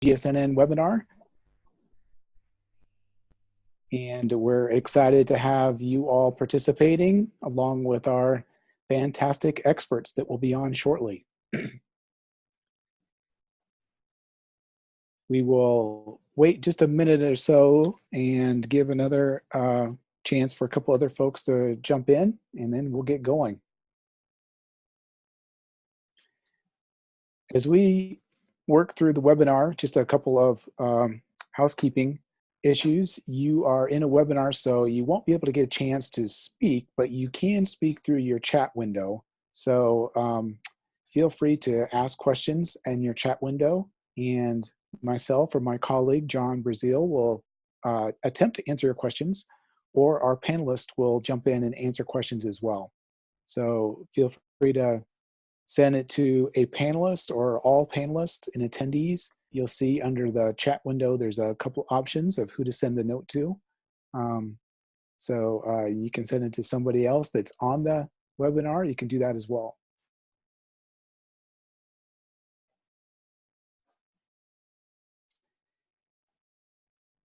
GSNN webinar. And we're excited to have you all participating along with our fantastic experts that will be on shortly. We will wait just a minute or so and give another chance for a couple other folks to jump in, and then we'll get going. As we work through the webinar, just a couple of housekeeping issues. You are in a webinar, so you won't be able to get a chance to speak, but you can speak through your chat window. So feel free to ask questions in your chat window, and myself or my colleague, John Brazil, will attempt to answer your questions, or our panelists will jump in and answer questions as well. So feel free to send it to a panelist or all panelists and attendees. You'll see under the chat window, there's a couple options of who to send the note to. So you can send it to somebody else that's on the webinar. You can do that as well.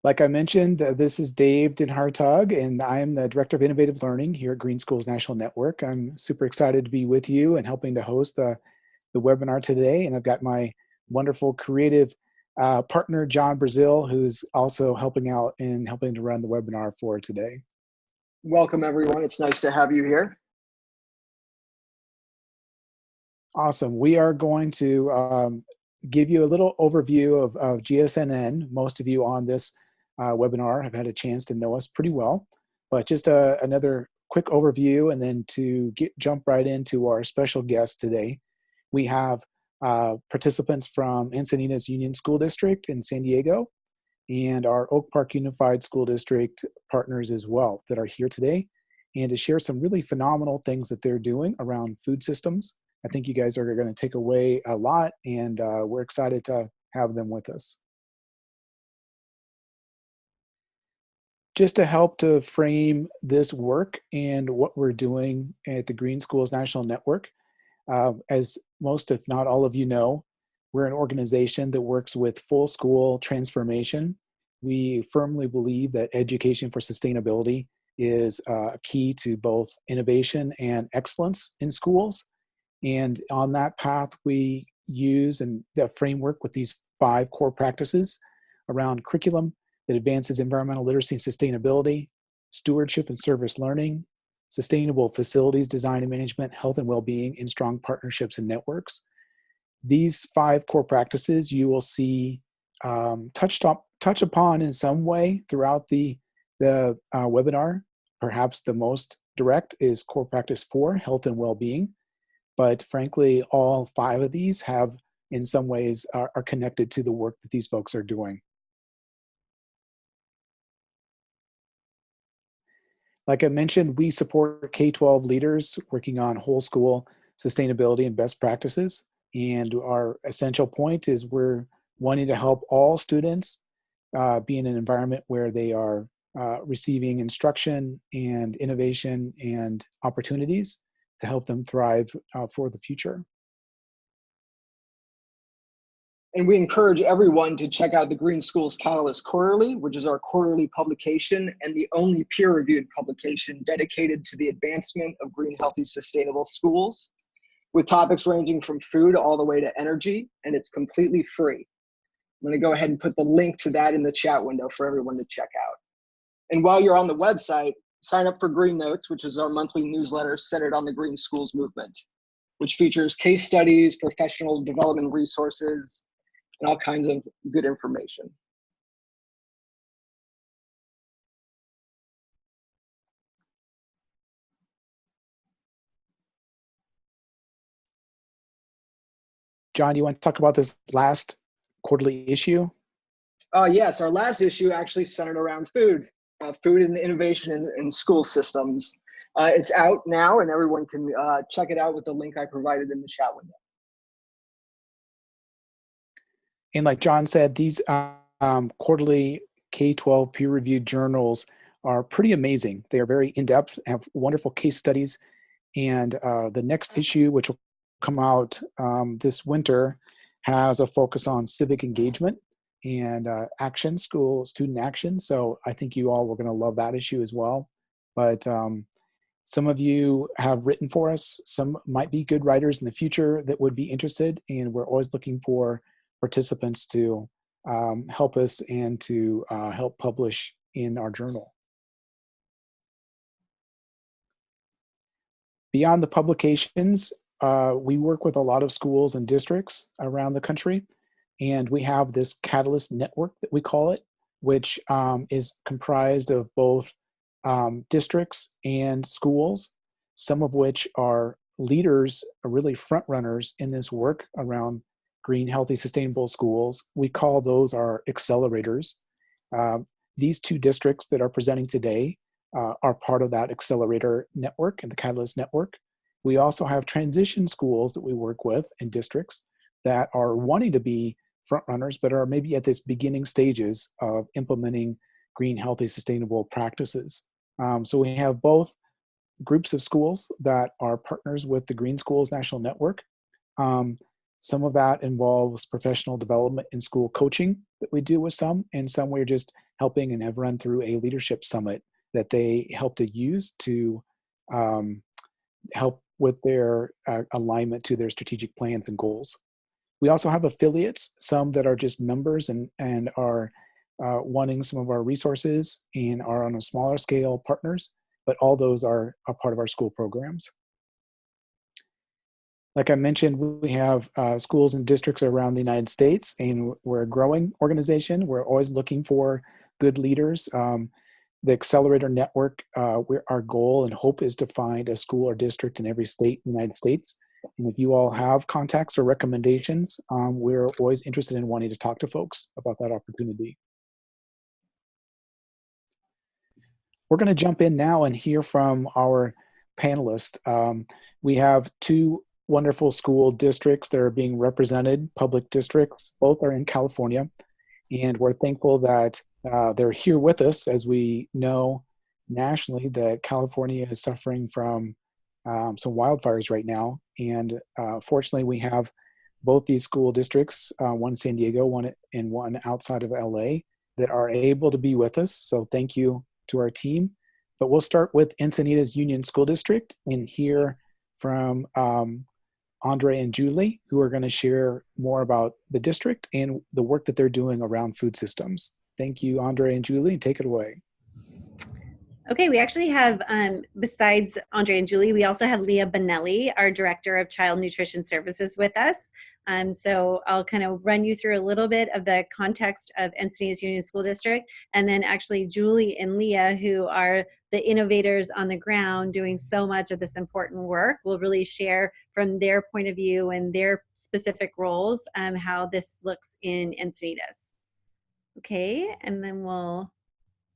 Like I mentioned, this is Din Hartog, and I am the Director of Innovative Learning here at Green Schools National Network. I'm super excited to be with you and helping to host the webinar today. And I've got my wonderful creative partner, John Brazil, who's also helping out and helping to run the webinar for today. Welcome, everyone. It's nice to have you here. Awesome. We are going to give you a little overview of GSNN. Most of you on this webinar have had a chance to know us pretty well, but just another quick overview, and then to jump right into our special guest today. We have participants from Encinitas Union School District in San Diego and our Oak Park Unified School District partners as well that are here today, and to share some really phenomenal things that they're doing around food systems. I think you guys are going to take away a lot, and we're excited to have them with us. Just to help to frame this work and what we're doing at the Green Schools National Network, as most, if not all of you know, we're an organization that works with full school transformation. We firmly believe that education for sustainability is key to both innovation and excellence in schools. And on that path, we use the framework with these 5 core practices around curriculum that advances environmental literacy and sustainability, stewardship and service learning, sustainable facilities design and management, health and well-being, and strong partnerships and networks. These 5 core practices you will see touch upon in some way throughout the webinar. Perhaps the most direct is core practice 4, health and well-being. But frankly, all 5 of these have, in some ways, are connected to the work that these folks are doing. Like I mentioned, we support K-12 leaders working on whole school sustainability and best practices. And our essential point is we're wanting to help all students be in an environment where they are receiving instruction and innovation and opportunities to help them thrive for the future. And we encourage everyone to check out the Green Schools Panelists Quarterly, which is our quarterly publication and the only peer-reviewed publication dedicated to the advancement of green, healthy, sustainable schools, with topics ranging from food all the way to energy, and it's completely free. I'm gonna go ahead and put the link to that in the chat window for everyone to check out. And while you're on the website, sign up for Green Notes, which is our monthly newsletter centered on the Green Schools movement, which features case studies, professional development resources, and all kinds of good information. John, do you want to talk about this last quarterly issue? Yes, our last issue actually centered around food, food and innovation in school systems. It's out now, and everyone can check it out with the link I provided in the chat window. And like John said, these quarterly K-12 peer-reviewed journals are pretty amazing. They are very in-depth, have wonderful case studies. And the next issue, which will come out this winter, has a focus on civic engagement. and action, student action. So I think you all were going to love that issue as well. But some of you have written for us. Some might be good writers in the future that would be interested, and we're always looking for participants to help us and to help publish in our journal. Beyond the publications, we work with a lot of schools and districts around the country, and we have this Catalyst network that we call it, which is comprised of both districts and schools, some of which are leaders, are really front runners in this work around green, healthy, sustainable schools. We call those our accelerators. These two districts that are presenting today are part of that accelerator network and the Catalyst network. We also have transition schools that we work with in districts that are wanting to be front runners, but are maybe at this beginning stages of implementing green, healthy, sustainable practices. So we have both groups of schools that are partners with the Green Schools National Network. Some of that involves professional development and school coaching that we do with some, and some we're just helping and have run through a leadership summit that they help to use to help with their alignment to their strategic plans and goals. We also have affiliates, some that are just members and are wanting some of our resources and are on a smaller scale partners, but all those are a part of our school programs. Like I mentioned, we have schools and districts around the United States, and we're a growing organization. We're always looking for good leaders. The Accelerator Network, our goal and hope is to find a school or district in every state in the United States. And if you all have contacts or recommendations, we're always interested in wanting to talk to folks about that opportunity. We're going to jump in now and hear from our panelists. We have two wonderful school districts that are being represented, public districts. Both are in California, and we're thankful that they're here with us. As we know nationally that California is suffering from some wildfires right now, and fortunately we have both these school districts, one in San Diego, one outside of LA, that are able to be with us. So thank you to our team. But we'll start with Encinitas Union School District and hear from Andre and Julie, who are going to share more about the district and the work that they're doing around food systems. Thank you, Andre and Julie. Take it away. Okay, we actually have, besides Andre and Julie, we also have Leah Bonelli, our Director of Child Nutrition Services, with us. So I'll kind of run you through a little bit of the context of Encinitas Union School District, and then actually Julie and Leah, who are the innovators on the ground doing so much of this important work, will really share from their point of view and their specific roles how this looks in Encinitas. Okay, and then we'll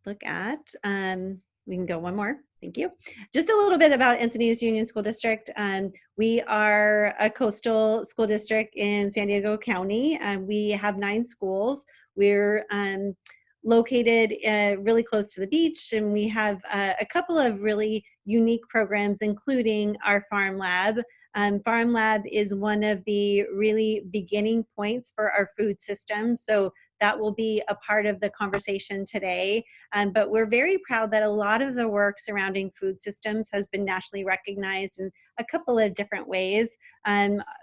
look at, we can go one more. Thank you. Just a little bit about Encinitas Union School District. We are a coastal school district in San Diego County. We have 9 schools. We're located really close to the beach, and we have a couple of really unique programs, including our Farm Lab. Farm Lab is one of the really beginning points for our food system. So that will be a part of the conversation today. But we're very proud that a lot of the work surrounding food systems has been nationally recognized in a couple of different ways.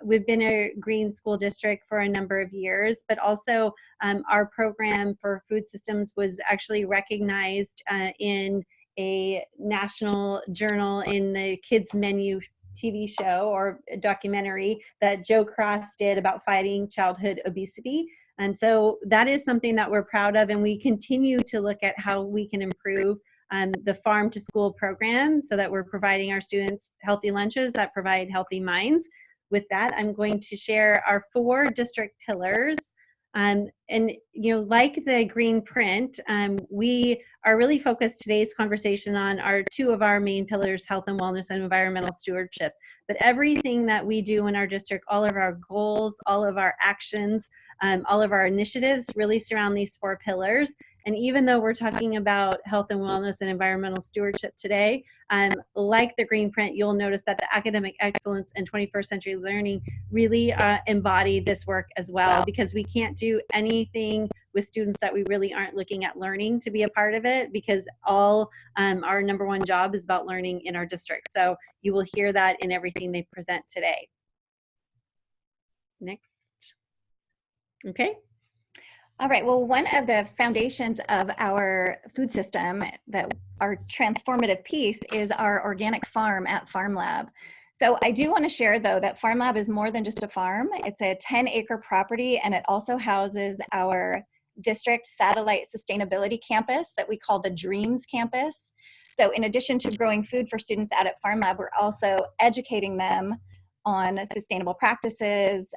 We've been a green school district for a number of years, but also our program for food systems was actually recognized in a national journal in the Kids Menu TV show or documentary that Joe Cross did about fighting childhood obesity. And so that is something that we're proud of, and we continue to look at how we can improve the farm to school program so that we're providing our students healthy lunches that provide healthy minds. With that, I'm going to share our 4 district pillars. And you know, like the green print, we are really focused today's conversation on our 2 of our main pillars, health and wellness and environmental stewardship. But everything that we do in our district, all of our goals, all of our actions, all of our initiatives really surround these 4 pillars. And even though we're talking about health and wellness and environmental stewardship today, like the green print, you'll notice that the academic excellence and 21st century learning really embody this work as well, because we can't do anything with students that we really aren't looking at learning to be a part of it, because all our number one job is about learning in our district. So you will hear that in everything they present today. Next. Okay. All right, well, one of the foundations of our food system, that our transformative piece, is our organic farm at Farm Lab. So I do want to share, though, that Farm Lab is more than just a farm. It's a 10-acre property, and it also houses our district satellite sustainability campus that we call the Dreams Campus. So in addition to growing food for students out at Farm Lab, we're also educating them on sustainable practices,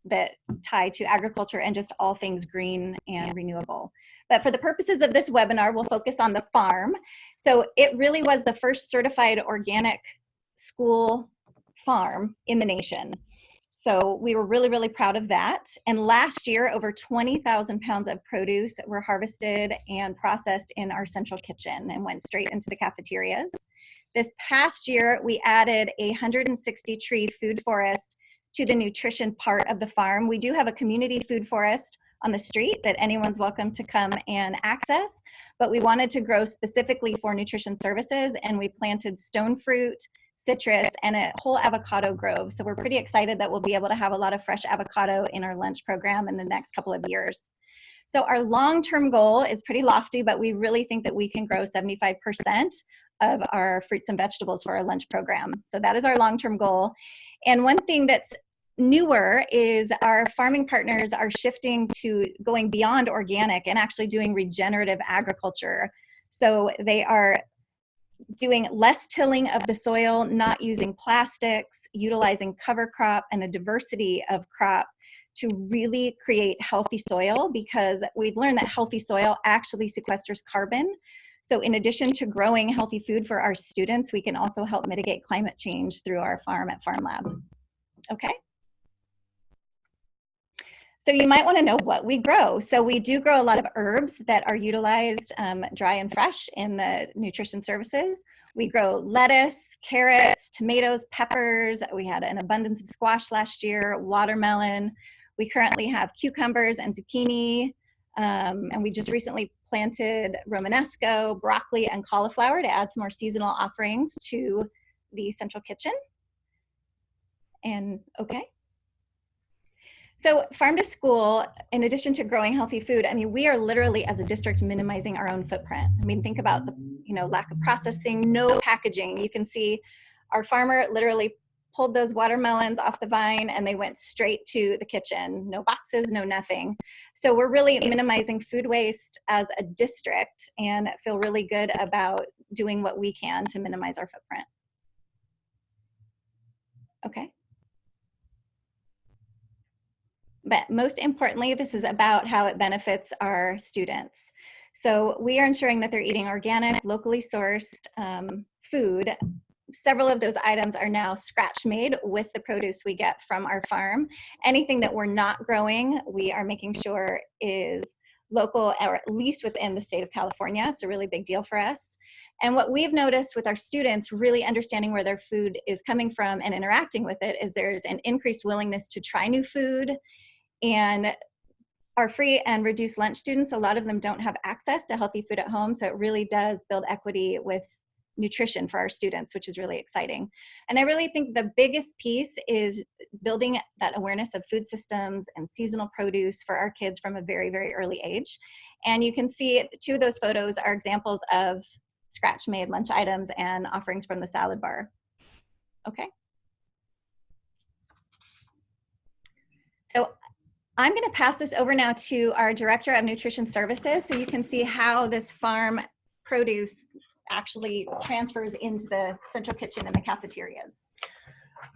that tie to agriculture and just all things green and renewable. But for the purposes of this webinar, we'll focus on the farm. So it really was the first certified organic school farm in the nation. So we were really, really proud of that. And last year, over 20,000 pounds of produce were harvested and processed in our central kitchen and went straight into the cafeterias. This past year, we added a 160 tree food forest to the nutrition part of the farm. We do have a community food forest on the street that anyone's welcome to come and access, but we wanted to grow specifically for nutrition services, and we planted stone fruit, citrus, and a whole avocado grove. So we're pretty excited that we'll be able to have a lot of fresh avocado in our lunch program in the next couple of years. So our long-term goal is pretty lofty, but we really think that we can grow 75% of our fruits and vegetables for our lunch program. So that is our long-term goal. And one thing that's newer is our farming partners are shifting to going beyond organic and actually doing regenerative agriculture. So they are doing less tilling of the soil, not using plastics, utilizing cover crop and a diversity of crop to really create healthy soil, because we've learned that healthy soil actually sequesters carbon. So in addition to growing healthy food for our students, we can also help mitigate climate change through our farm at Farm Lab. Okay. So you might want to know what we grow. So we do grow a lot of herbs that are utilized dry and fresh in the nutrition services. We grow lettuce, carrots, tomatoes, peppers. We had an abundance of squash last year, watermelon. We currently have cucumbers and zucchini. And we just recently planted Romanesco, broccoli, and cauliflower to add some more seasonal offerings to the central kitchen. And okay. So farm to school, in addition to growing healthy food, I mean, we are literally as a district minimizing our own footprint. I mean, think about the lack of processing, no packaging. You can see our farmer literally pulled those watermelons off the vine and they went straight to the kitchen. No boxes, no nothing. So we're really minimizing food waste as a district and feel really good about doing what we can to minimize our footprint. Okay. But most importantly, this is about how it benefits our students. So we are ensuring that they're eating organic, locally sourced food. Several of those items are now scratch made with the produce we get from our farm. Anything that we're not growing, we are making sure is local, or at least within the state of California. It's a really big deal for us. And what we've noticed with our students really understanding where their food is coming from and interacting with it is there's an increased willingness to try new food. And our free and reduced lunch students, a lot of them don't have access to healthy food at home. So it really does build equity with nutrition for our students, which is really exciting. And I really think the biggest piece is building that awareness of food systems and seasonal produce for our kids from a very, very early age. And you can see two of those photos are examples of scratch-made lunch items and offerings from the salad bar. Okay. So I'm going to pass this over now to our Director of Nutrition Services so you can see how this farm produce actually transfers into the central kitchen and the cafeterias.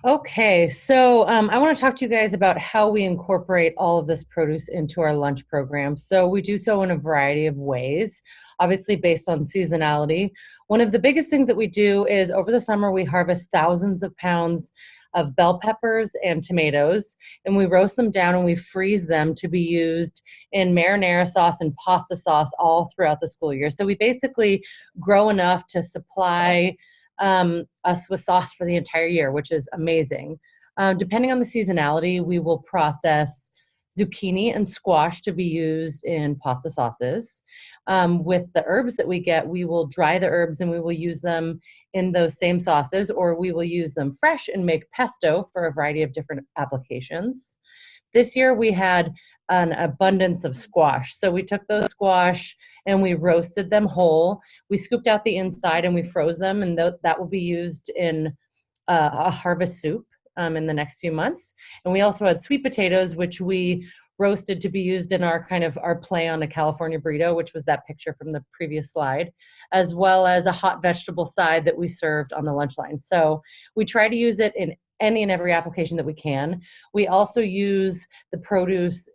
Okay, so I want to talk to you guys about how we incorporate all of this produce into our lunch program. So we do so in a variety of ways, obviously based on seasonality. One of the biggest things that we do is over the summer we harvest thousands of pounds of bell peppers and tomatoes, and we roast them down and we freeze them to be used in marinara sauce and pasta sauce all throughout the school year. So we basically grow enough to supply us with sauce for the entire year, which is amazing. Depending on the seasonality, we will process zucchini and squash to be used in pasta sauces. With the herbs that we get, we will dry the herbs and we will use them in those same sauces, or we will use them fresh and make pesto for a variety of different applications. This year we had an abundance of squash. So we took those squash and we roasted them whole. We scooped out the inside and we froze them, and that will be used in a harvest soup in the next few months. And we also had sweet potatoes, which we roasted to be used in our play on a California burrito, which was that picture from the previous slide, as well as a hot vegetable side that we served on the lunch line. So we try to use it in any and every application that we can. We also use the produce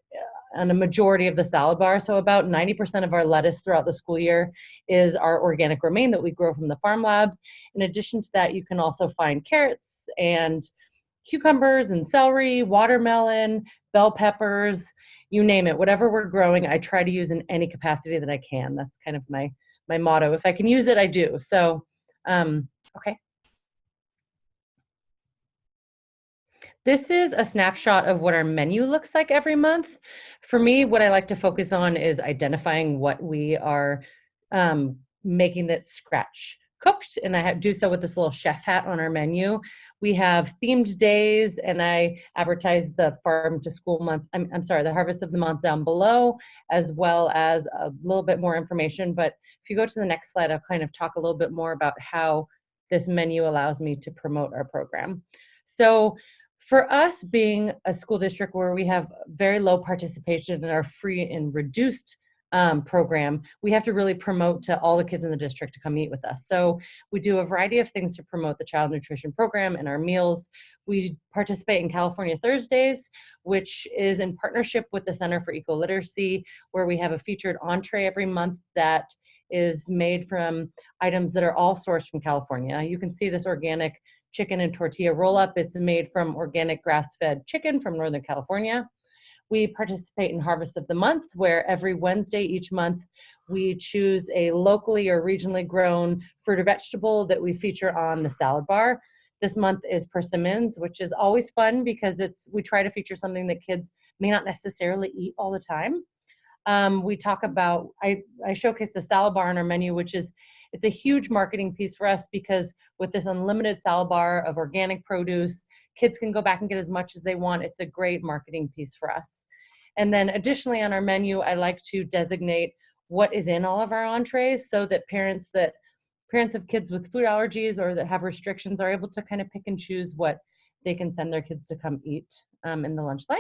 on a majority of the salad bar. So about 90% of our lettuce throughout the school year is our organic romaine that we grow from the farm lab. In addition to that, you can also find carrots and cucumbers and celery, watermelon, bell peppers, you name it. Whatever we're growing, I try to use in any capacity that I can. That's kind of my motto. If I can use it, I do. So, okay. This is a snapshot of what our menu looks like every month. For me, what I like to focus on is identifying what we are making that's scratch cooked, and I do so with this little chef hat on our menu. We have themed days, and I advertise the farm to school month, I'm sorry, the harvest of the month down below, as well as a little bit more information. But if you go to the next slide, I'll kind of talk a little bit more about how this menu allows me to promote our program. So for us, being a school district where we have very low participation in our free and reduced program, we have to really promote to all the kids in the district to come eat with us. So we do a variety of things to promote the child nutrition program and our meals. We participate in California Thursdays, which is in partnership with the Center for Eco-Literacy, where we have a featured entree every month that is made from items that are all sourced from California. You can see this organic chicken and tortilla roll-up. It's made from organic grass-fed chicken from Northern California. We participate in Harvest of the Month, where every Wednesday each month we choose a locally or regionally grown fruit or vegetable that we feature on the salad bar. This month is persimmons, which is always fun because we try to feature something that kids may not necessarily eat all the time. We talk about, I showcase the salad bar on our menu, which is, it's a huge marketing piece for us because with this unlimited salad bar of organic produce, kids can go back and get as much as they want. It's a great marketing piece for us. And then additionally on our menu, I like to designate what is in all of our entrees so that parents of kids with food allergies or that have restrictions are able to kind of pick and choose what they can send their kids to come eat in the lunch line.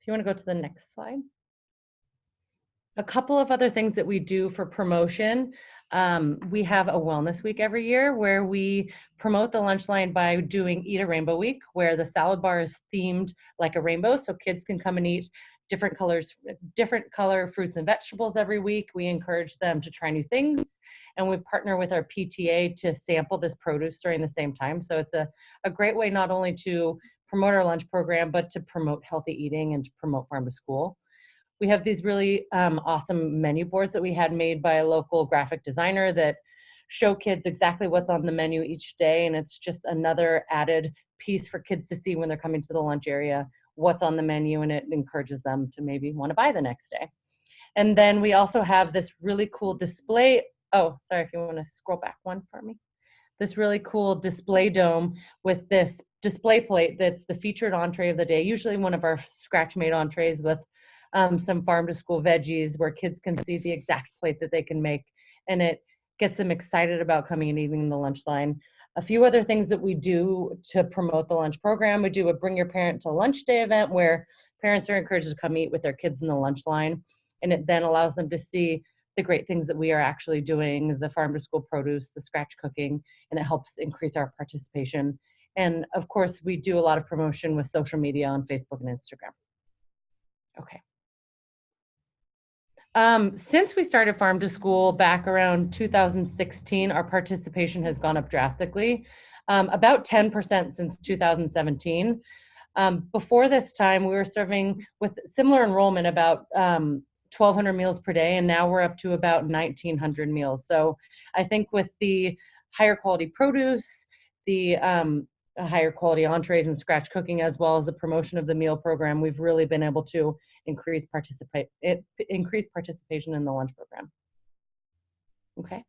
If you want to go to the next slide. A couple of other things that we do for promotion. We have a wellness week every year where we promote the lunch line by doing Eat a Rainbow Week, where the salad bar is themed like a rainbow, so kids can come and eat different color fruits and vegetables every week. We encourage them to try new things, and we partner with our PTA to sample this produce during the same time. So it's a great way not only to promote our lunch program, but to promote healthy eating and to promote farm to school. We have these really awesome menu boards that we had made by a local graphic designer that show kids exactly what's on the menu each day. And it's just another added piece for kids to see when they're coming to the lunch area, what's on the menu, and it encourages them to maybe want to buy the next day. And then we also have this really cool display. Oh, sorry, if you want to scroll back one for me. This really cool display dome with this display plate that's the featured entree of the day, usually one of our scratch-made entrees with some farm to school veggies where kids can see the exact plate that they can make, and it gets them excited about coming and eating the lunch line. A few other things that we do to promote the lunch program: we do a Bring Your Parent to Lunch Day event where parents are encouraged to come eat with their kids in the lunch line, and it then allows them to see the great things that we are actually doing, the farm to school produce, the scratch cooking, and it helps increase our participation. And of course, we do a lot of promotion with social media on Facebook and Instagram. Okay. Since we started Farm to School back around 2016, our participation has gone up drastically, about 10% since 2017. Before this time, we were serving with similar enrollment about 1,200 meals per day, and now we're up to about 1,900 meals. So I think with the higher quality produce, the higher quality entrees and scratch cooking, as well as the promotion of the meal program, we've really been able to increase participation in the lunch program. Okay.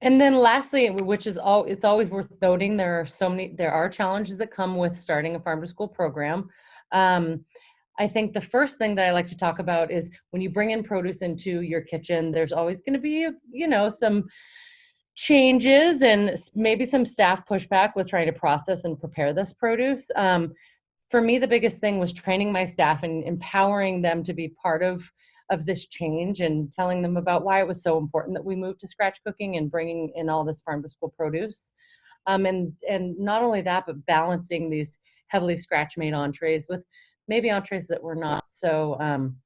And then lastly, which is it's always worth noting, there are challenges that come with starting a farm to school program. I think the first thing that I like to talk about is when you bring in produce into your kitchen, there's always going to be, some changes and maybe some staff pushback with trying to process and prepare this produce. For me, the biggest thing was training my staff and empowering them to be part of this change and telling them about why it was so important that we moved to scratch cooking and bringing in all this farm to school produce. And not only that, but balancing these heavily scratch made entrees with maybe entrees that were not so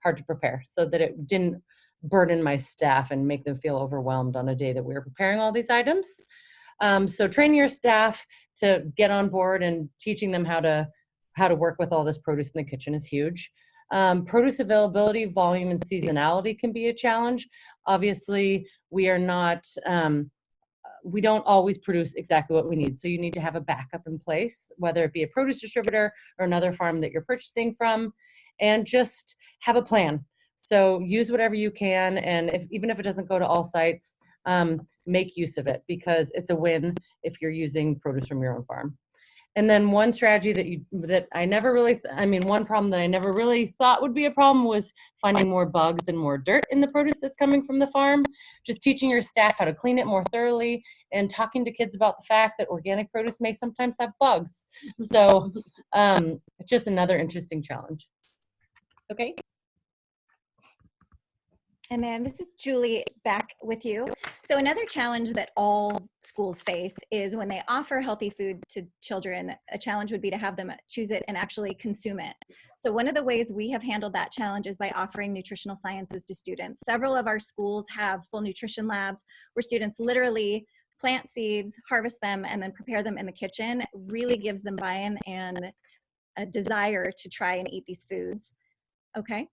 hard to prepare, so that it didn't burden my staff and make them feel overwhelmed on a day that we were preparing all these items. So training your staff to get on board and teaching them how to work with all this produce in the kitchen is huge. Produce availability, volume, and seasonality can be a challenge. Obviously, we don't always produce exactly what we need. So you need to have a backup in place, whether it be a produce distributor or another farm that you're purchasing from, and just have a plan. So use whatever you can. And even if it doesn't go to all sites, make use of it, because it's a win if you're using produce from your own farm. And then one strategy one problem that I never really thought would be a problem was finding more bugs and more dirt in the produce that's coming from the farm. Just teaching your staff how to clean it more thoroughly and talking to kids about the fact that organic produce may sometimes have bugs. So it's just another interesting challenge. Okay. And then this is Julie back with you. So another challenge that all schools face is when they offer healthy food to children, a challenge would be to have them choose it and actually consume it. So one of the ways we have handled that challenge is by offering nutritional sciences to students. Several of our schools have full nutrition labs where students literally plant seeds, harvest them, and then prepare them in the kitchen. It really gives them buy-in and a desire to try and eat these foods. Okay.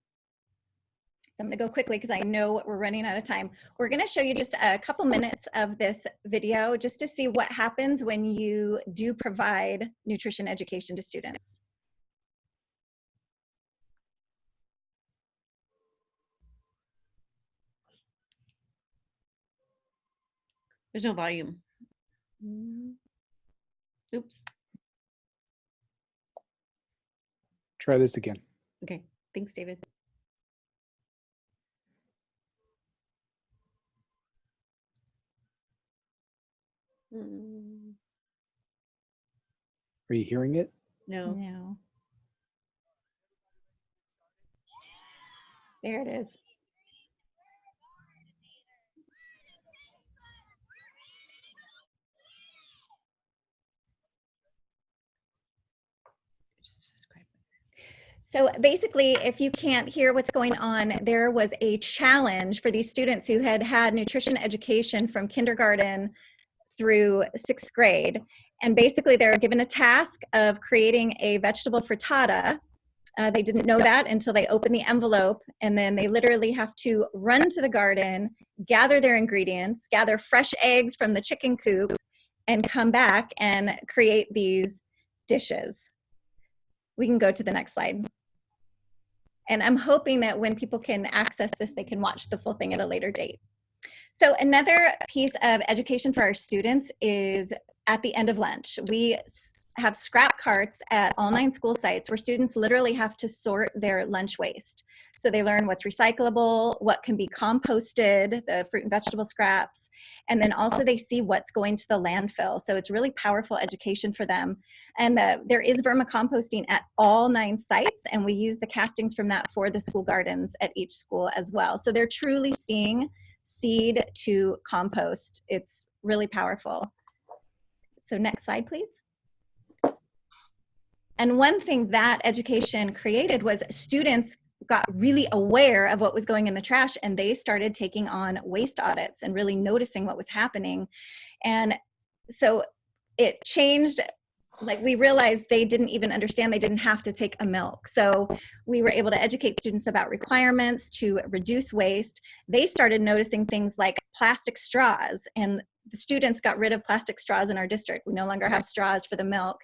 So I'm going to go quickly because I know we're running out of time. We're going to show you just a couple minutes of this video just to see what happens when you do provide nutrition education to students. There's no volume. Oops. Try this again. Okay. Thanks, David. Are you hearing it? No. No. There it is. So basically, if you can't hear what's going on, there was a challenge for these students who had had nutrition education from kindergarten through 6th grade. And basically, they're given a task of creating a vegetable frittata. They didn't know that until they opened the envelope, and then they literally have to run to the garden, gather their ingredients, gather fresh eggs from the chicken coop, and come back and create these dishes. We can go to the next slide. And I'm hoping that when people can access this, they can watch the full thing at a later date. So another piece of education for our students is at the end of lunch. We have scrap carts at all 9 school sites where students literally have to sort their lunch waste. So they learn what's recyclable, what can be composted, the fruit and vegetable scraps, and then also they see what's going to the landfill. So it's really powerful education for them. And there is vermicomposting at all 9 sites, and we use the castings from that for the school gardens at each school as well. So they're truly seeing seed to compost. It's really powerful. So next slide, please. And one thing that education created was students got really aware of what was going in the trash, and they started taking on waste audits and really noticing what was happening. And so it changed, like we realized they didn't even understand they didn't have to take a milk. So we were able to educate students about requirements to reduce waste. They started noticing things like plastic straws, and the students got rid of plastic straws in our district. We no longer have straws for the milk.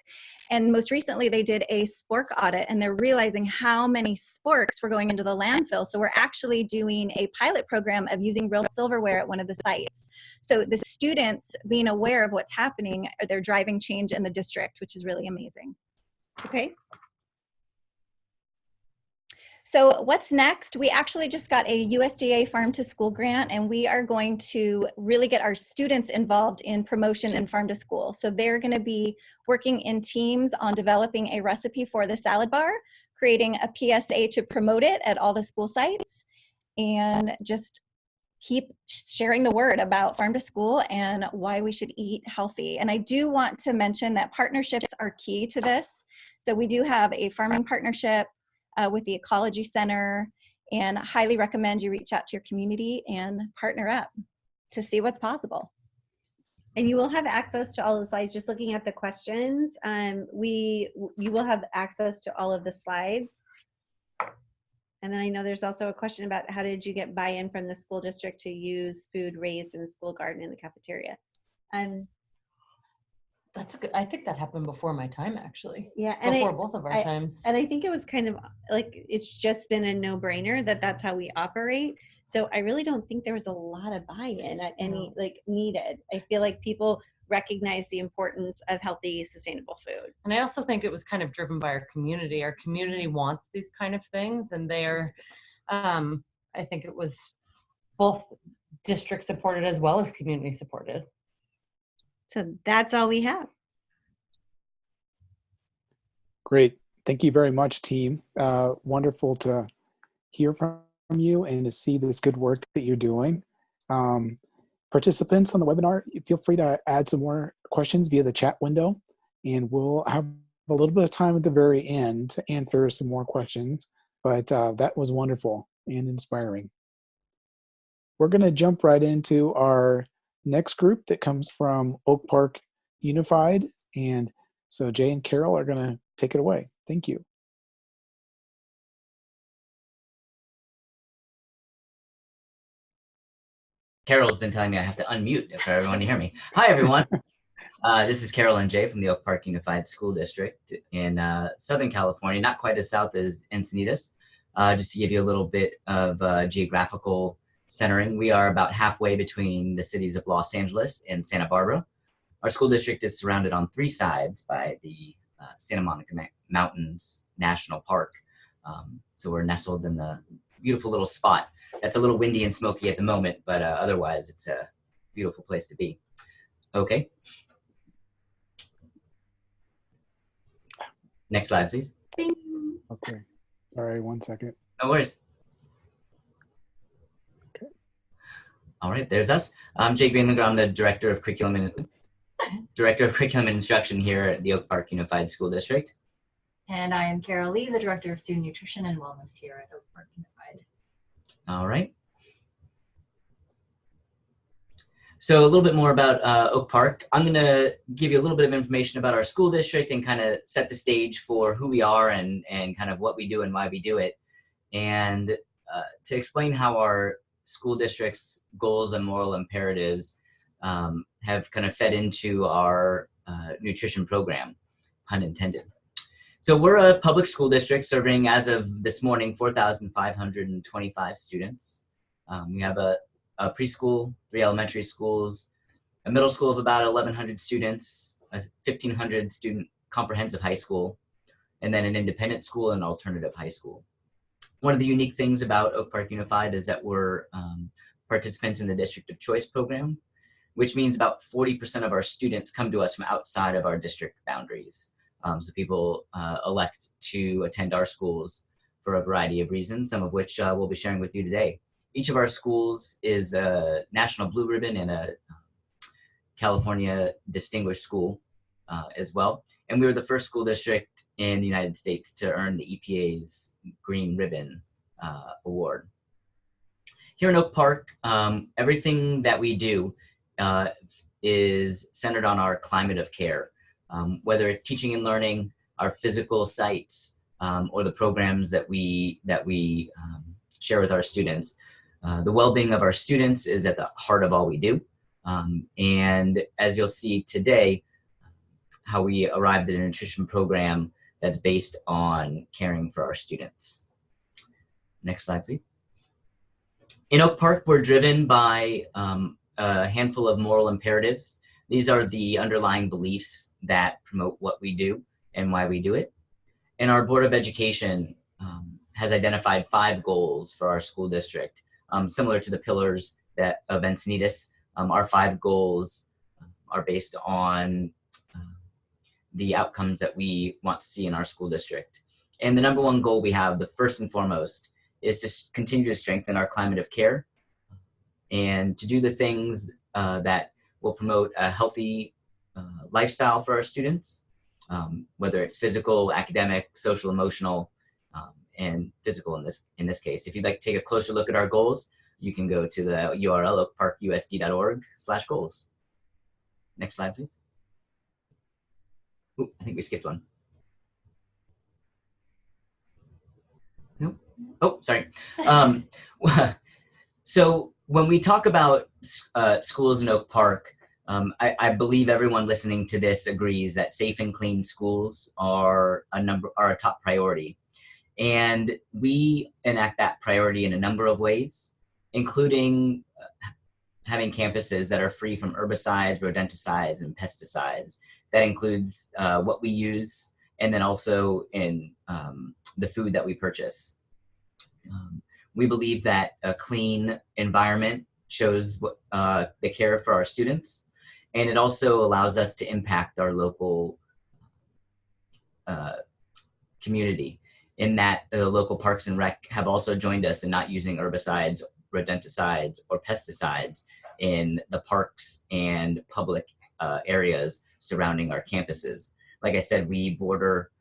And most recently, they did a spork audit, and they're realizing how many sporks were going into the landfill. So we're actually doing a pilot program of using real silverware at one of the sites. So the students being aware of what's happening, they're driving change in the district, which is really amazing. Okay. So what's next? We actually just got a USDA Farm to School grant, and we are going to really get our students involved in promotion and Farm to School. So they're going to be working in teams on developing a recipe for the salad bar, creating a PSA to promote it at all the school sites, and just keep sharing the word about Farm to School and why we should eat healthy. And I do want to mention that partnerships are key to this. So we do have a farming partnership with the Ecology Center, and I highly recommend you reach out to your community and partner up to see what's possible. And you will have access to all the slides. Just looking at the questions, you will have access to all of the slides. And then I know there's also a question about how did you get buy-in from the school district to use food raised in the school garden in the cafeteria? That's a good, I think that happened before my time, actually. Yeah, and before both of our times. And I think it was kind of like, it's just been a no-brainer that that's how we operate. So I really don't think there was a lot of buy-in at any needed. I feel like people recognize the importance of healthy, sustainable food. And I also think it was kind of driven by our community. Our community wants these kind of things, and they're, I think it was both district supported as well as community supported. So that's all we have. Great. Thank you very much, team. Wonderful to hear from you and to see this good work that you're doing. Participants on the webinar, feel free to add some more questions via the chat window, and we'll have a little bit of time at the very end to answer some more questions. But that was wonderful and inspiring. We're going to jump right into our next group that comes from Oak Park Unified. And so Jay and Carol are going to take it away. Thank you. Carol's been telling me I have to unmute for everyone to hear me. Hi, everyone. This is Carol and Jay from the Oak Park Unified School District in Southern California, not quite as south as Encinitas. Just to give you a little bit of geographical centering, we are about halfway between the cities of Los Angeles and Santa Barbara. Our school district is surrounded on three sides by the Santa Monica Mountains National Park. So we're nestled in the beautiful little spot. That's a little windy and smoky at the moment, but otherwise it's a beautiful place to be. Okay. Next slide, please. Okay. Sorry, 1 second. No worries. Okay. All right, there's us. I'm Jay Greenlander. I'm the Director of Curriculum and Instruction here at the Oak Park Unified School District. And I am Carol Lee, the Director of Student Nutrition and Wellness here at Oak Park Unified. All right. So a little bit more about Oak Park. I'm going to give you a little bit of information about our school district and kind of set the stage for who we are and kind of what we do and why we do it. And to explain how our school district's goals and moral imperatives have kind of fed into our nutrition program, pun intended. So we're a public school district serving, as of this morning, 4,525 students. We have a preschool, 3 elementary schools, a middle school of about 1,100 students, a 1,500 student comprehensive high school, and then an independent school and alternative high school. One of the unique things about Oak Park Unified is that we're participants in the District of Choice program, which means about 40% of our students come to us from outside of our district boundaries. So people elect to attend our schools for a variety of reasons, some of which we'll be sharing with you today. Each of our schools is a National Blue Ribbon and a California Distinguished School as well. And we were the first school district in the United States to earn the EPA's Green Ribbon Award. Here in Oak Park, everything that we do is centered on our climate of care. Whether it's teaching and learning, our physical sites, or the programs that we share with our students. The well-being of our students is at the heart of all we do. And as you'll see today, how we arrived at a nutrition program that's based on caring for our students. Next slide, please. In Oak Park, we're driven by a handful of moral imperatives. These are the underlying beliefs that promote what we do and why we do it. And our Board of Education has identified 5 goals for our school district. Similar to the pillars of Encinitas, our 5 goals are based on the outcomes that we want to see in our school district. And the number 1 goal we have, the first and foremost, is to continue to strengthen our climate of care and to do the things that will promote a healthy lifestyle for our students, whether it's physical, academic, social, emotional, and physical in this case. If you'd like to take a closer look at our goals, you can go to the URL oakparkusd.org/goals. Next slide, please. Ooh, I think we skipped one. Nope. Oh, sorry. So when we talk about schools in Oak Park, I believe everyone listening to this agrees that safe and clean schools are a top priority. And we enact that priority in a number of ways, including having campuses that are free from herbicides, rodenticides, and pesticides. That includes what we use, and then also in the food that we purchase. We believe that a clean environment shows the care for our students, and it also allows us to impact our local community, in that the local Parks and Rec have also joined us in not using herbicides, rodenticides, or pesticides in the parks and public areas surrounding our campuses. Like I said, we border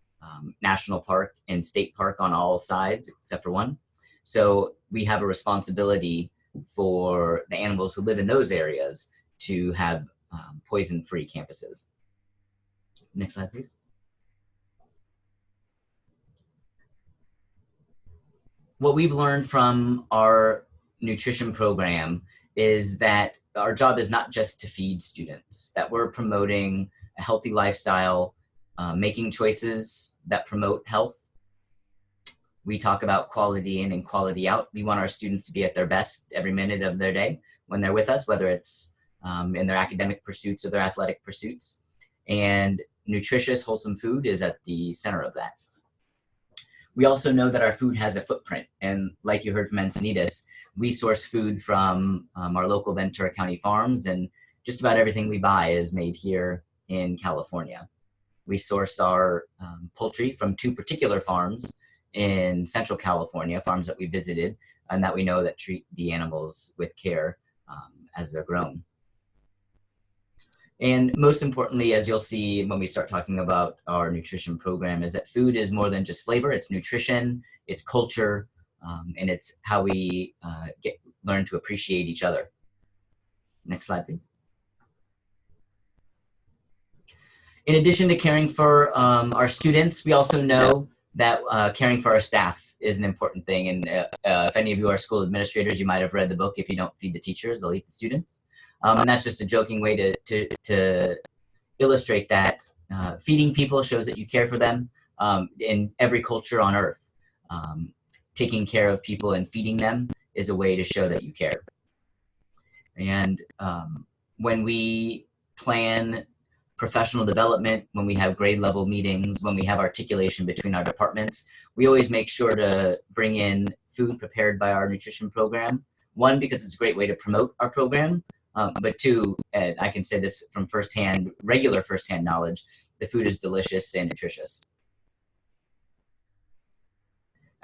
National Park and State Park on all sides except for one. So we have a responsibility for the animals who live in those areas to have poison-free campuses. Next slide, please. What we've learned from our nutrition program is that our job is not just to feed students, that we're promoting a healthy lifestyle, making choices that promote health. We talk about quality in and quality out. We want our students to be at their best every minute of their day when they're with us, whether it's in their academic pursuits or their athletic pursuits. And nutritious, wholesome food is at the center of that. We also know that our food has a footprint. And like you heard from Encinitas, we source food from our local Ventura County farms, and just about everything we buy is made here in California. We source our poultry from 2 particular farms in Central California, farms that we visited and that we know that treat the animals with care as they're grown. And most importantly, as you'll see when we start talking about our nutrition program, is that food is more than just flavor. It's nutrition, it's culture, and it's how we learn to appreciate each other. Next slide, please. In addition to caring for our students, we also know that caring for our staff is an important thing. And if any of you are school administrators, you might have read the book, If You Don't Feed the Teachers, They'll Eat the Students. And that's just a joking way to illustrate that feeding people shows that you care for them in every culture on earth. Taking care of people and feeding them is a way to show that you care. And when we plan professional development, when we have grade level meetings, when we have articulation between our departments, we always make sure to bring in food prepared by our nutrition program. 1, because it's a great way to promote our program. But 2, and I can say this from regular firsthand knowledge, the food is delicious and nutritious.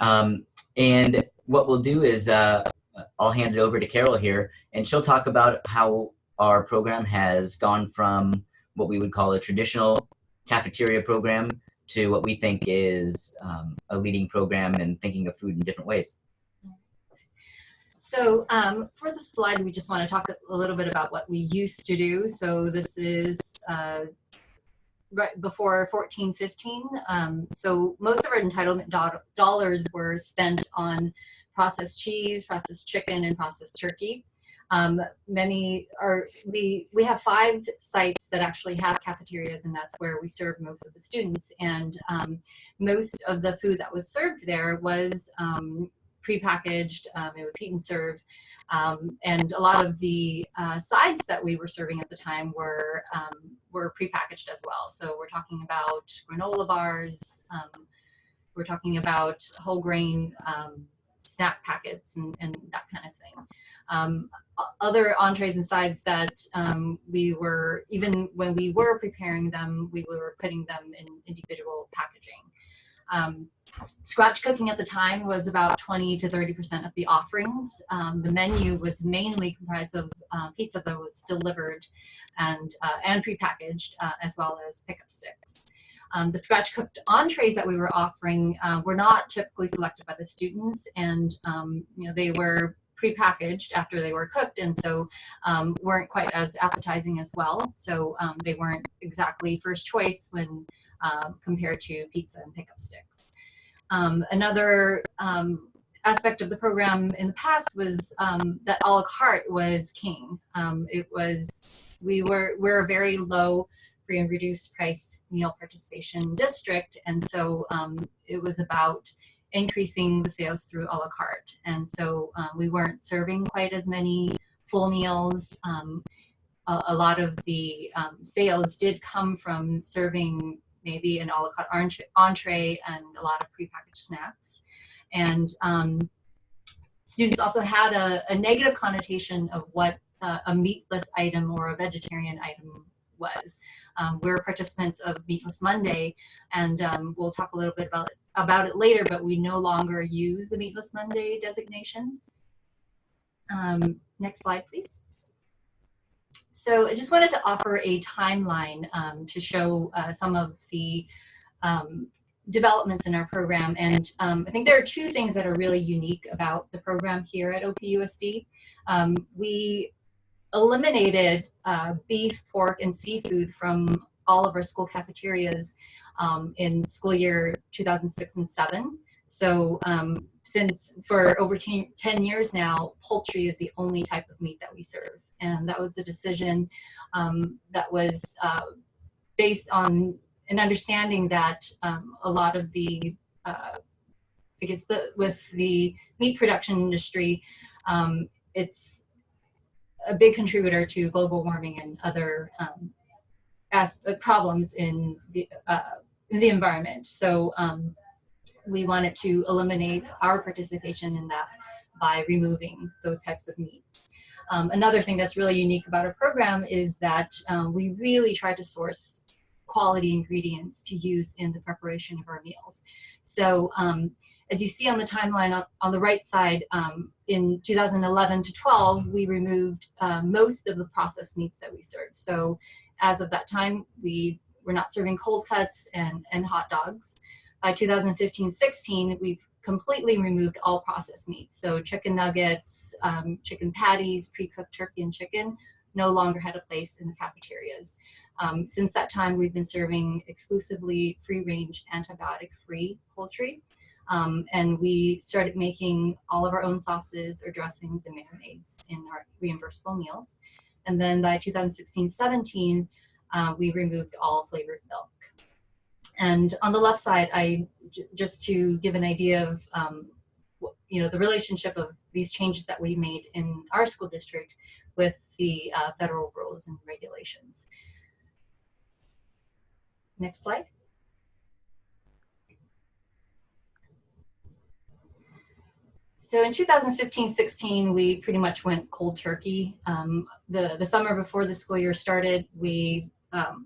And what we'll do is I'll hand it over to Carol here, and she'll talk about how our program has gone from what we would call a traditional cafeteria program to what we think is a leading program and thinking of food in different ways. So for the slide, we just want to talk a little bit about what we used to do. So this is right before 14-15. So most of our entitlement dollars were spent on processed cheese, processed chicken, and processed turkey. We have 5 sites that actually have cafeterias, and that's where we serve most of the students. And most of the food that was served there was prepackaged. It was heat and serve, and a lot of the sides that we were serving at the time were prepackaged as well. So we're talking about granola bars. We're talking about whole grain snack packets and that kind of thing. Other entrees and sides that we were, even when we were preparing them, we were putting them in individual packaging. Scratch cooking at the time was about 20 to 30% of the offerings. The menu was mainly comprised of pizza that was delivered and prepackaged, as well as pickup sticks. The scratch cooked entrees that we were offering were not typically selected by the students, and they were prepackaged after they were cooked, and so weren't quite as appetizing as well. So they weren't exactly first choice when compared to pizza and pickup sticks. Another aspect of the program in the past was that a la carte was king. We're a very low free and reduced price meal participation district, and so it was about increasing the sales through a la carte. And so we weren't serving quite as many full meals. A lot of the sales did come from serving maybe an a la carte entree and a lot of prepackaged snacks. And students also had a negative connotation of what a meatless item or a vegetarian item was. We're participants of Meatless Monday, and we'll talk a little bit about it later, but we no longer use the Meatless Monday designation. Next slide, please. So I just wanted to offer a timeline to show some of the developments in our program. And I think there are 2 things that are really unique about the program here at OPUSD. We eliminated beef, pork, and seafood from all of our school cafeterias in school year 2006 and 7. So since for over 10 years now, poultry is the only type of meat that we serve. And that was a decision that was based on an understanding that a lot of the, with the meat production industry, it's a big contributor to global warming and other problems in the environment. So we wanted to eliminate our participation in that by removing those types of meats. Another thing that's really unique about our program is that we really try to source quality ingredients to use in the preparation of our meals. So as you see on the timeline on the right side, in 2011 to 12, we removed most of the processed meats that we served. So as of that time, we were not serving cold cuts and hot dogs. By 2015-16, we've completely removed all processed meats. So chicken nuggets, chicken patties, pre-cooked turkey and chicken no longer had a place in the cafeterias. Since that time, we've been serving exclusively free-range, antibiotic-free poultry. And we started making all of our own sauces or dressings and marinades in our reimbursable meals. And then by 2016-17, we removed all flavored milk. And on the left side, just to give an idea of the relationship of these changes that we made in our school district with the federal rules and regulations. Next slide. So in 2015-16, we pretty much went cold turkey. The summer before the school year started, we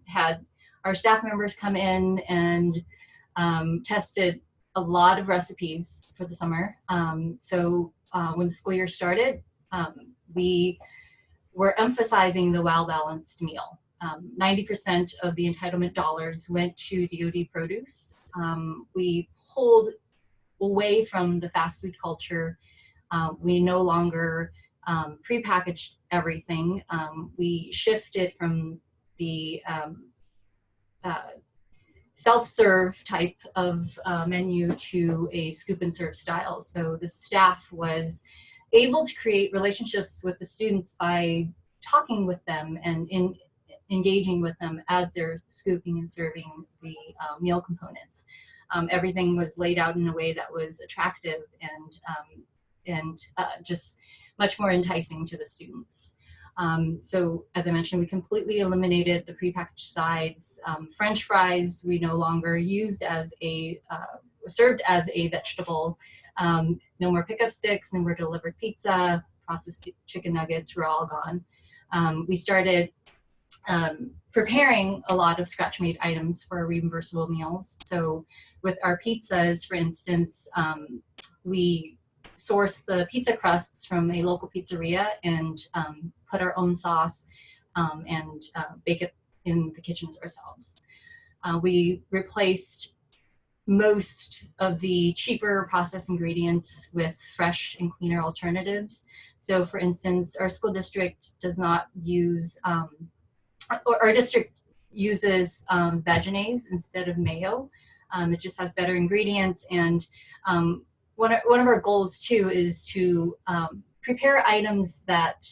had our staff members come in and tested a lot of recipes for the summer. So when the school year started, we were emphasizing the well-balanced meal. 90% of the entitlement dollars went to DoD produce. We pulled away from the fast food culture. We no longer prepackaged everything. We shifted from the self-serve type of menu to a scoop and serve style. So the staff was able to create relationships with the students by talking with them and engaging with them as they're scooping and serving the meal components. Everything was laid out in a way that was attractive and just much more enticing to the students. So as I mentioned, we completely eliminated the prepackaged sides. French fries we no longer used as served as a vegetable. No more pickup sticks, no more delivered pizza, processed chicken nuggets were all gone. We started preparing a lot of scratch-made items for reimbursable meals. So with our pizzas, for instance, we source the pizza crusts from a local pizzeria and put our own sauce and bake it in the kitchens ourselves. We replaced most of the cheaper processed ingredients with fresh and cleaner alternatives. So for instance, our school district does not use, or our district uses Vaginase instead of mayo. It just has better ingredients, and one of our goals too is to prepare items that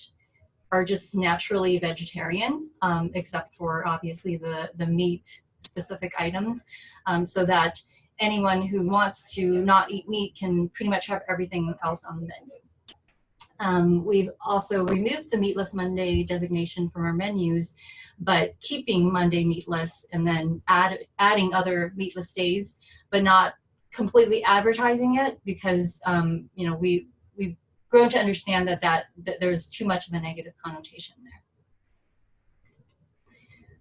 are just naturally vegetarian, except for obviously the meat specific items, so that anyone who wants to not eat meat can pretty much have everything else on the menu. We've also removed the Meatless Monday designation from our menus, but keeping Monday meatless and then adding other meatless days, but not completely advertising it, because you know, we've grown to understand that there's too much of a negative connotation there.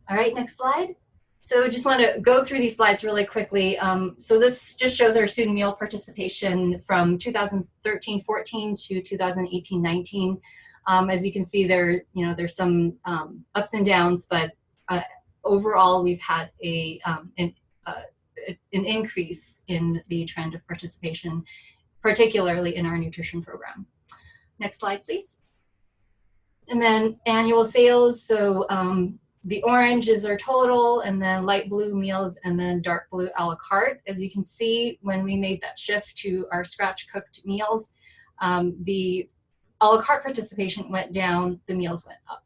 All right, next slide. So just want to go through these slides really quickly. So this just shows our student meal participation from 2013-14 to 2018-19. As you can see, there's some ups and downs, but overall we've had an increase in the trend of participation, particularly in our nutrition program. Next slide, please. And then annual sales. So the orange is our total, and then light blue meals, and then dark blue a la carte. As you can see, when we made that shift to our scratch cooked meals, the a la carte participation went down, the meals went up.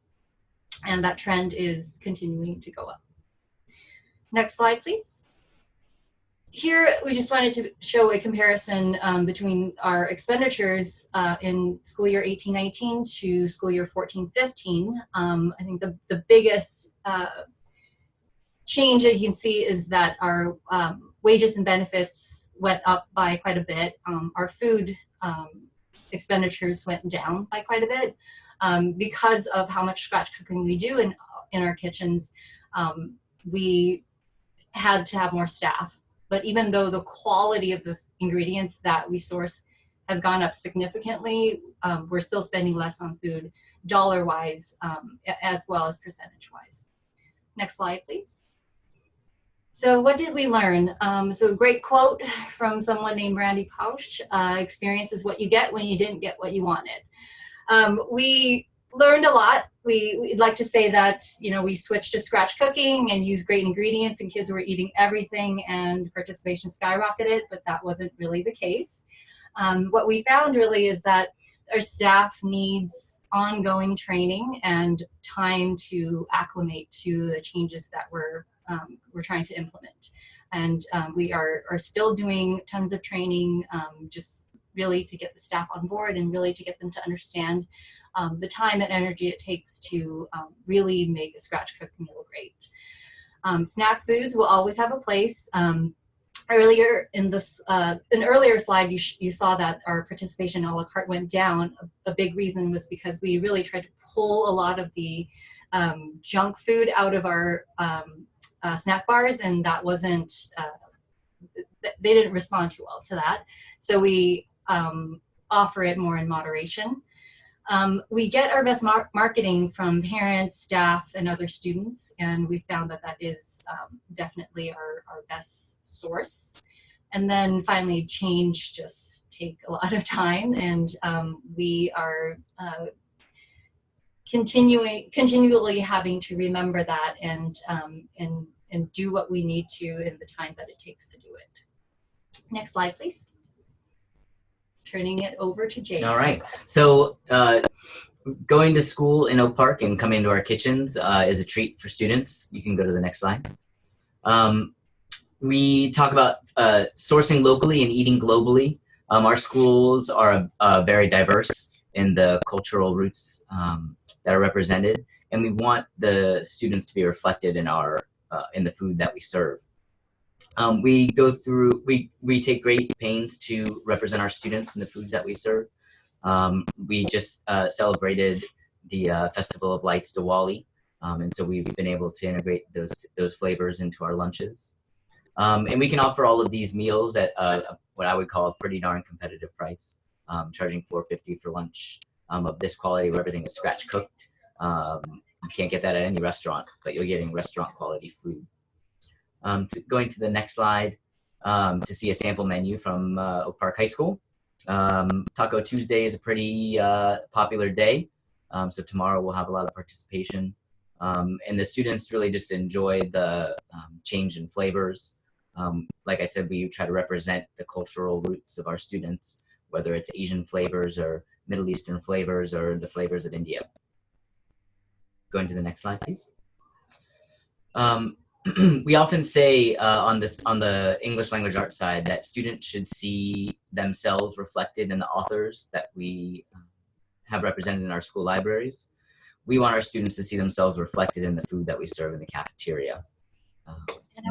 And that trend is continuing to go up. Next slide, please. Here, we just wanted to show a comparison between our expenditures in school year 18-19 to school year 14-15. I think the biggest change that you can see is that our wages and benefits went up by quite a bit. Our food expenditures went down by quite a bit because of how much scratch cooking we do in our kitchens. We had to have more staff. But even though the quality of the ingredients that we source has gone up significantly, we're still spending less on food dollar-wise as well as percentage-wise. Next slide, please. So what did we learn? So a great quote from someone named Randy Pausch, experience is what you get when you didn't get what you wanted. We learned a lot. We'd like to say that, you know, we switched to scratch cooking and used great ingredients and kids were eating everything and participation skyrocketed, but that wasn't really the case. What we found really is that our staff needs ongoing training and time to acclimate to the changes that we're trying to implement. And we are still doing tons of training, just really to get the staff on board and really to get them to understand the time and energy it takes to really make a scratch cooked meal great. Snack foods will always have a place. Earlier in this, an earlier slide, you saw that our participation a la carte went down. A big reason was because we really tried to pull a lot of the junk food out of our snack bars, and that wasn't, they didn't respond too well to that. So we offer it more in moderation. We get our best marketing from parents, staff, and other students, and we found that that is definitely our best source. And then finally, change just take a lot of time, and we are continually having to remember that and do what we need to in the time that it takes to do it. Next slide, please. turning it over to Jay. All right. So going to school in Oak Park and coming into our kitchens is a treat for students. You can go to the next slide. We talk about sourcing locally and eating globally. Our schools are very diverse in the cultural roots that are represented, and we want the students to be reflected in our in the food that we serve. We take great pains to represent our students in the foods that we serve. We just celebrated the Festival of Lights Diwali, and so we've been able to integrate those flavors into our lunches. And we can offer all of these meals at what I would call a pretty darn competitive price, charging $4.50 for lunch of this quality where everything is scratch cooked. You can't get that at any restaurant, but you're getting restaurant quality food. Going to the next slide to see a sample menu from Oak Park High School. Taco Tuesday is a pretty popular day, so tomorrow we'll have a lot of participation. And the students really just enjoy the change in flavors. Like I said, we try to represent the cultural roots of our students, whether it's Asian flavors or Middle Eastern flavors or the flavors of India. Going to the next slide, please. We often say on the English language arts side that students should see themselves reflected in the authors that we have represented in our school libraries. We want our students to see themselves reflected in the food that we serve in the cafeteria. And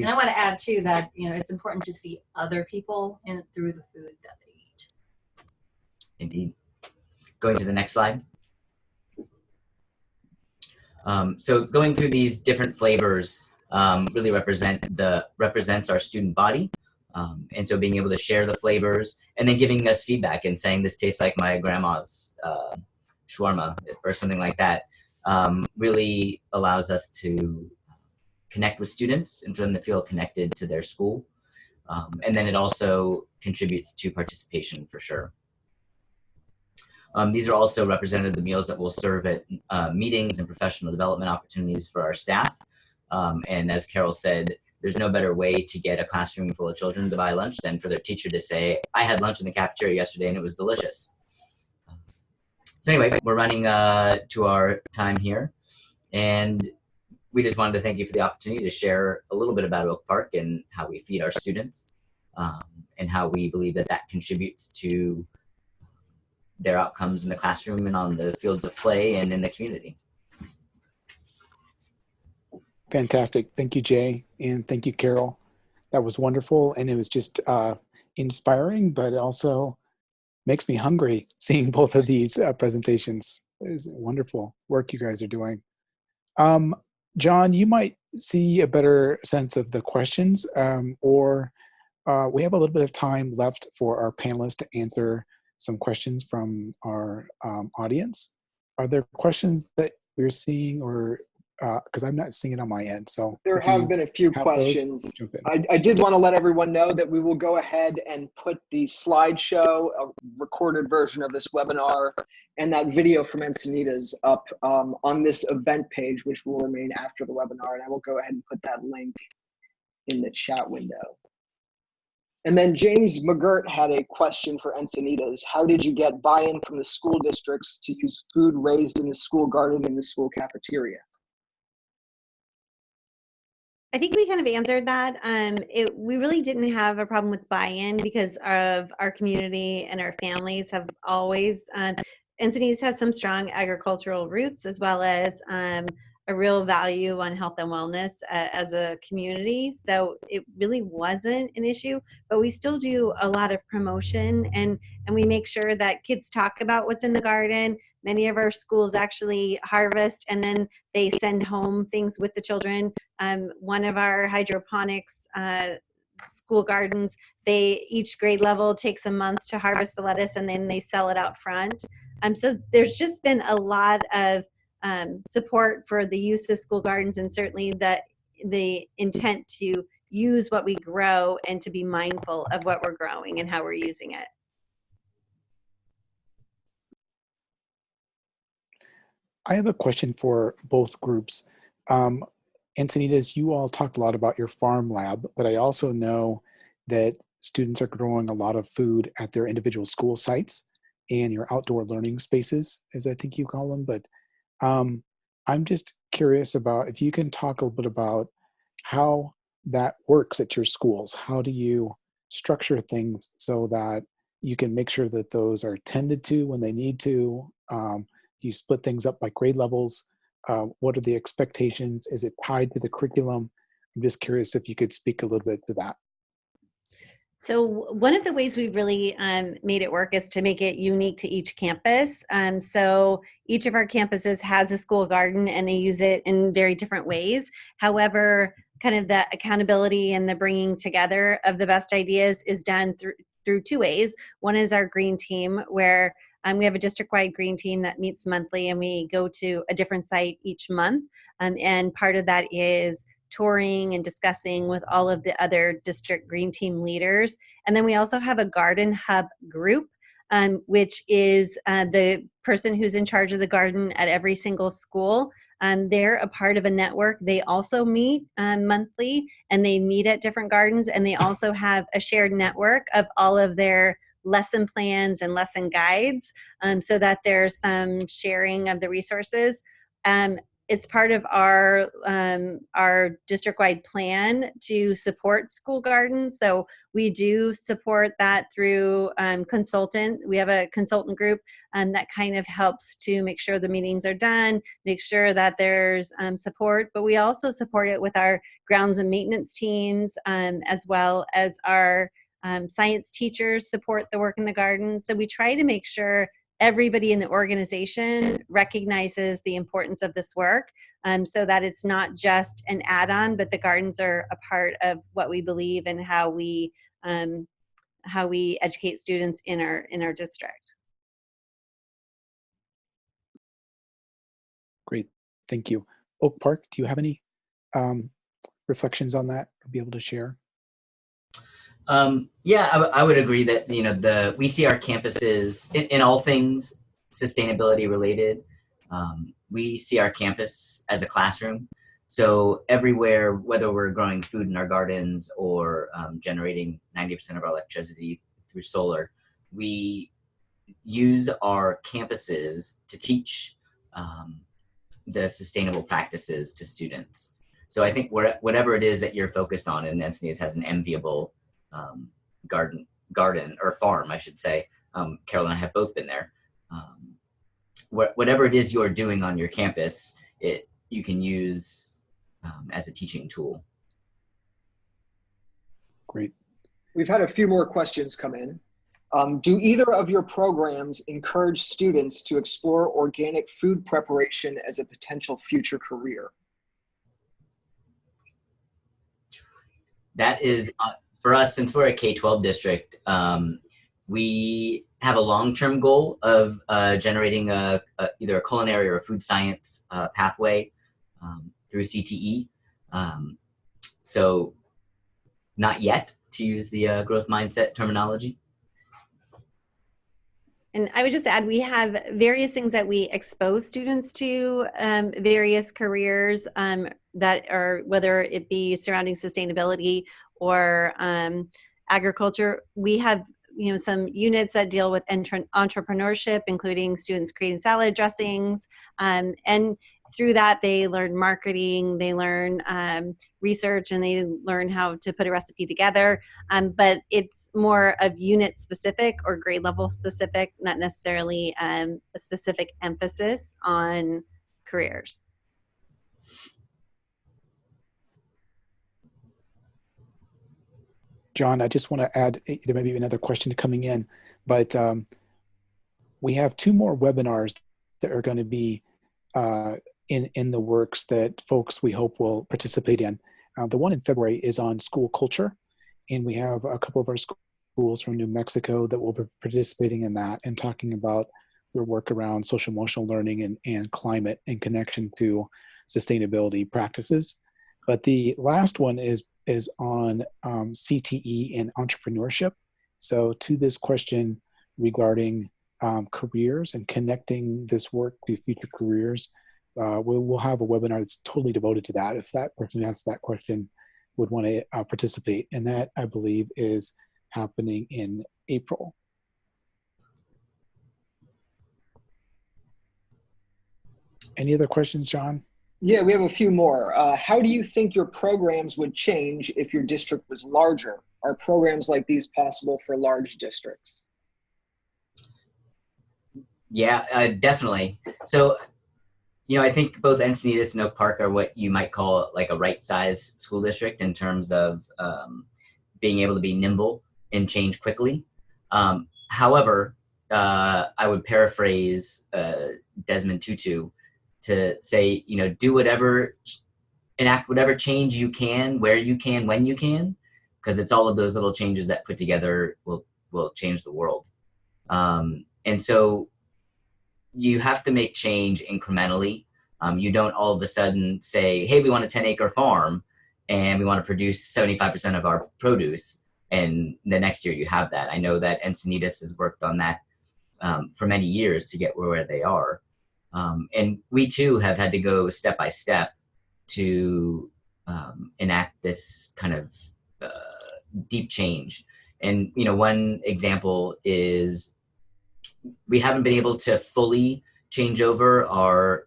I want to add too that it's important to see other people through the food that they eat. Indeed. Going to the next slide. So going through these different flavors really represents our student body. And so being able to share the flavors and then giving us feedback and saying this tastes like my grandma's shawarma or something like that really allows us to connect with students and for them to feel connected to their school. And then it also contributes to participation for sure. These are also represented the meals that we'll serve at meetings and professional development opportunities for our staff. And as Carol said, there's no better way to get a classroom full of children to buy lunch than for their teacher to say, I had lunch in the cafeteria yesterday and it was delicious. So anyway, we're running to our time here. And we just wanted to thank you for the opportunity to share a little bit about Oak Park and how we feed our students and how we believe that contributes to their outcomes in the classroom and on the fields of play and in the community. Fantastic. Thank you, Jay. And thank you, Carol. That was wonderful. And it was just inspiring, but also makes me hungry seeing both of these presentations. It is wonderful work you guys are doing. John, you might see a better sense of the questions, or we have a little bit of time left for our panelists to answer some questions from our audience. Are there questions that we're seeing, or because I'm not seeing it on my end? So there have been a few questions. I did want to let everyone know that we will go ahead and put the slideshow, a recorded version of this webinar, and that video from Encinitas up on this event page, which will remain after the webinar. And I will go ahead and put that link in the chat window. And then James McGirt had a question for Encinitas. How did you get buy-in from the school districts to use food raised in the school garden in the school cafeteria? I think we kind of answered that. We really didn't have a problem with buy-in because of our community and our families have always, Encinitas has some strong agricultural roots as well as a real value on health and wellness as a community. So it really wasn't an issue, but we still do a lot of promotion and we make sure that kids talk about what's in the garden. Many of our schools actually harvest and then they send home things with the children. One of our hydroponics school gardens, each grade level takes a month to harvest the lettuce and then they sell it out front. So there's just been a lot of support for the use of school gardens and certainly the intent to use what we grow and to be mindful of what we're growing and how we're using it. I have a question for both groups. Encinitas, you all talked a lot about your farm lab, but I also know that students are growing a lot of food at their individual school sites and your outdoor learning spaces, as I think you call them. But I'm just curious about if you can talk a little bit about how that works at your schools. How do you structure things so that you can make sure that those are tended to when they need to? You split things up by grade levels. What are the expectations? Is it tied to the curriculum? I'm just curious if you could speak a little bit to that. So one of the ways we really made it work is to make it unique to each campus. So each of our campuses has a school garden and they use it in very different ways. However, kind of the accountability and the bringing together of the best ideas is done through two ways. One is our green team, where we have a district-wide green team that meets monthly and we go to a different site each month. And part of that is touring and discussing with all of the other district green team leaders. And then we also have a garden hub group, which is the person who's in charge of the garden at every single school. They're a part of a network. They also meet monthly and they meet at different gardens, and they also have a shared network of all of their lesson plans and lesson guides, so that there's some sharing of the resources. It's part of our district-wide plan to support school gardens. So we do support that through consultant. We have a consultant group that kind of helps to make sure the meetings are done, make sure that there's support, but we also support it with our grounds and maintenance teams, as well as our science teachers support the work in the garden. So we try to make sure everybody in the organization recognizes the importance of this work, so that it's not just an add-on, but the gardens are a part of what we believe and how we educate students in our district. Great, thank you. Oak Park, do you have any reflections on that or be able to share? Yeah, I would agree that we see our campuses in all things sustainability related. We see our campus as a classroom. So everywhere, whether we're growing food in our gardens or generating 90% of our electricity through solar, we use our campuses to teach the sustainable practices to students. So I think whatever it is that you're focused on, and Encinitas has an enviable garden or farm, I should say. Carol and I have both been there. Whatever it is you're doing on your campus, you can use as a teaching tool. Great. We've had a few more questions come in. Do either of your programs encourage students to explore organic food preparation as a potential future career? That is, for us, since we're a K-12 district, we have a long-term goal of generating either a culinary or a food science pathway through CTE. So not yet, to use the growth mindset terminology. And I would just add, we have various things that we expose students to, various careers that are, whether it be surrounding sustainability or agriculture. We have some units that deal with entrepreneurship, including students creating salad dressings, and through that they learn marketing, they learn research, and they learn how to put a recipe together. But it's more of unit specific or grade level specific, not necessarily a specific emphasis on careers. John, I just want to add, there may be another question coming in, but we have 2 more webinars that are going to be in the works that folks we hope will participate in. The one in February is on school culture, and we have a couple of our schools from New Mexico that will be participating in that and talking about their work around social emotional learning and climate in connection to sustainability practices. But the last one is on CTE and entrepreneurship. So to this question regarding careers and connecting this work to future careers, we'll have a webinar that's totally devoted to that. If that person who asks that question would want to participate. And that, I believe, is happening in April. Any other questions, John? Yeah, we have a few more. How do you think your programs would change if your district was larger? Are programs like these possible for large districts? Yeah, definitely. So, I think both Encinitas and Oak Park are what you might call like a right-size school district in terms of being able to be nimble and change quickly. However, I would paraphrase Desmond Tutu to say, do whatever, enact whatever change you can, where you can, when you can, because it's all of those little changes that put together will change the world. And so you have to make change incrementally. You don't all of a sudden say, hey, we want a 10-acre farm and we want to produce 75% of our produce. And the next year you have that. I know that Encinitas has worked on that for many years to get where they are. And we too have had to go step by step to enact this kind of deep change. And, one example is we haven't been able to fully change over our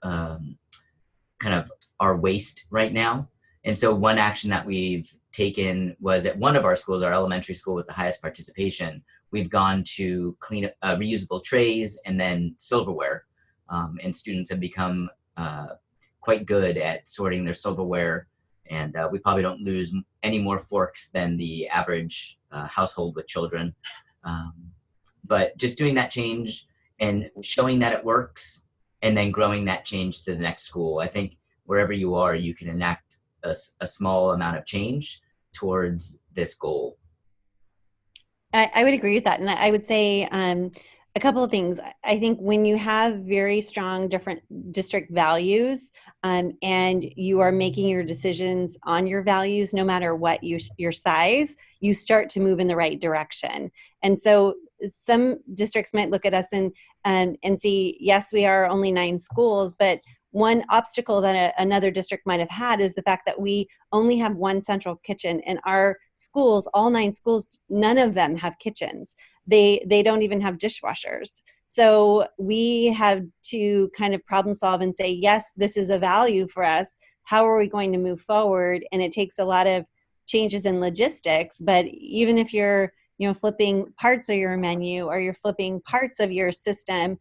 kind of our waste right now. And so one action that we've taken was at one of our schools, our elementary school with the highest participation, we've gone to clean reusable trays and then silverware. And students have become quite good at sorting their silverware. And we probably don't lose any more forks than the average household with children. But just doing that change and showing that it works and then growing that change to the next school. I think wherever you are, you can enact a small amount of change towards this goal. I would agree with that. And I would say a couple of things. I think when you have very strong different district values and you are making your decisions on your values, no matter what your size, you start to move in the right direction. And so some districts might look at us and see, yes, we are only 9 schools, but one obstacle that another district might have had is the fact that we only have one central kitchen. And our schools, all 9 schools, none of them have kitchens. They don't even have dishwashers. So we have to kind of problem solve and say, yes, this is a value for us. How are we going to move forward? And it takes a lot of changes in logistics, but even if you're flipping parts of your menu or you're flipping parts of your system,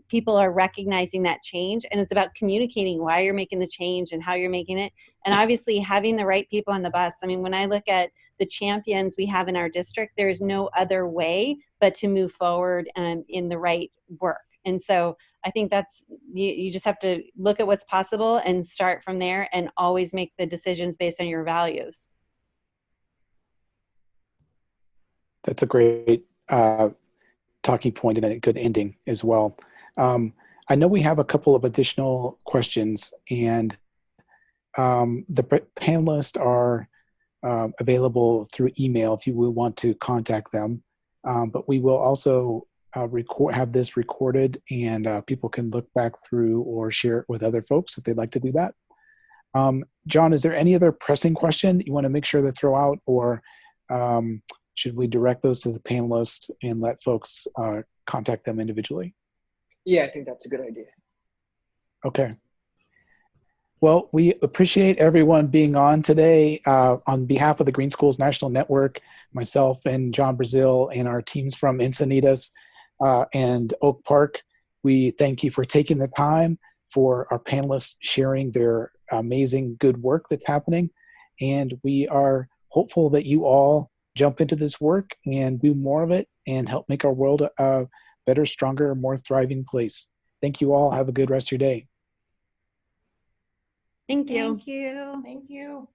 people are recognizing that change, and it's about communicating why you're making the change and how you're making it, and obviously having the right people on the bus. I mean, when I look at the champions we have in our district, there's no other way but to move forward in the right work. And so I think that's, you just have to look at what's possible and start from there and always make the decisions based on your values. That's a great talking point and a good ending as well. I know we have a couple of additional questions, and the panelists are available through email if you will want to contact them. But we will also have this recorded, and people can look back through or share it with other folks if they'd like to do that. John, is there any other pressing question that you want to make sure to throw out, or should we direct those to the panelists and let folks contact them individually? Yeah, I think that's a good idea. Okay. Well, we appreciate everyone being on today. On behalf of the Green Schools National Network, myself and John Brazil and our teams from Encinitas and Oak Park, we thank you for taking the time, for our panelists sharing their amazing good work that's happening. And we are hopeful that you all jump into this work and do more of it and help make our world a better, stronger, more thriving place. Thank you all. Have a good rest of your day. Thank you. Thank you. Thank you.